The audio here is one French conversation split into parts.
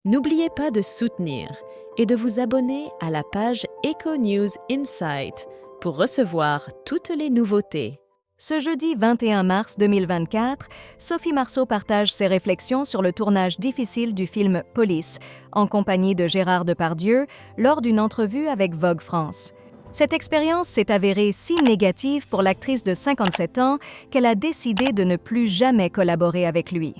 N'oubliez pas de soutenir et de vous abonner à la page Eco News Insight pour recevoir toutes les nouveautés. Ce jeudi 21 mars 2024, Sophie Marceau partage ses réflexions sur le tournage difficile du film Police, en compagnie de Gérard Depardieu, lors d'une entrevue avec Vogue France. Cette expérience s'est avérée si négative pour l'actrice de 57 ans qu'elle a décidé de ne plus jamais collaborer avec lui.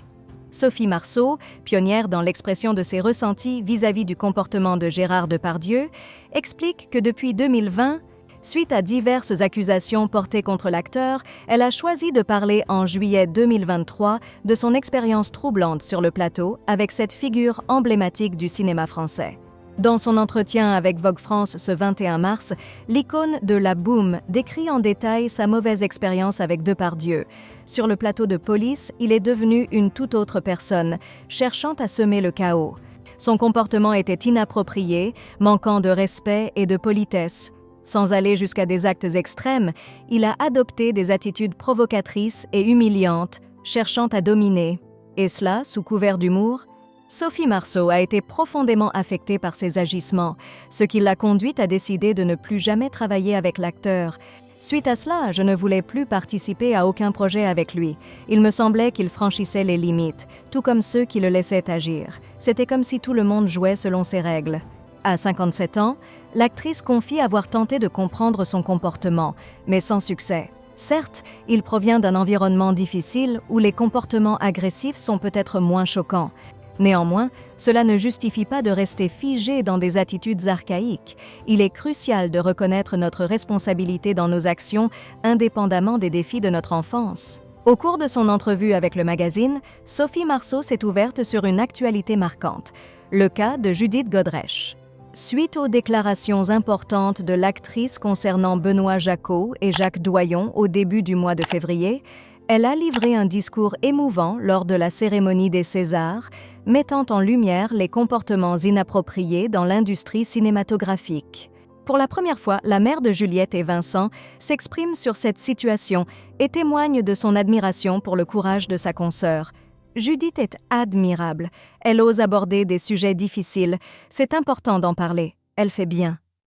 Sophie Marceau, pionnière dans l'expression de ses ressentis vis-à-vis du comportement de Gérard Depardieu, explique que depuis 2020, suite à diverses accusations portées contre l'acteur, elle a choisi de parler en juillet 2023 de son expérience troublante sur le plateau avec cette figure emblématique du cinéma français. Dans son entretien avec Vogue France ce 21 mars, l'icône de la boom décrit en détail sa mauvaise expérience avec Depardieu. Sur le plateau de Police, il est devenu une toute autre personne, cherchant à semer le chaos. Son comportement était inapproprié, manquant de respect et de politesse. Sans aller jusqu'à des actes extrêmes, il a adopté des attitudes provocatrices et humiliantes, cherchant à dominer. Et cela, sous couvert d'humour. Sophie Marceau a été profondément affectée par ces agissements, ce qui l'a conduite à décider de ne plus jamais travailler avec l'acteur. Suite à cela, je ne voulais plus participer à aucun projet avec lui. Il me semblait qu'il franchissait les limites, tout comme ceux qui le laissaient agir. C'était comme si tout le monde jouait selon ses règles. À 57 ans, l'actrice confie avoir tenté de comprendre son comportement, mais sans succès. Certes, il provient d'un environnement difficile où les comportements agressifs sont peut-être moins choquants. Néanmoins, cela ne justifie pas de rester figé dans des attitudes archaïques. Il est crucial de reconnaître notre responsabilité dans nos actions, indépendamment des défis de notre enfance. Au cours de son entrevue avec le magazine, Sophie Marceau s'est ouverte sur une actualité marquante, le cas de Judith Godrèche. Suite aux déclarations importantes de l'actrice concernant Benoît Jacquot et Jacques Doyon au début du mois de février, elle a livré un discours émouvant lors de la cérémonie des Césars, mettant en lumière les comportements inappropriés dans l'industrie cinématographique. Pour la première fois, la mère de Juliette et Vincent s'exprime sur cette situation et témoigne de son admiration pour le courage de sa consoeur. Judith est admirable. Elle ose aborder des sujets difficiles. C'est important d'en parler. Elle fait bien.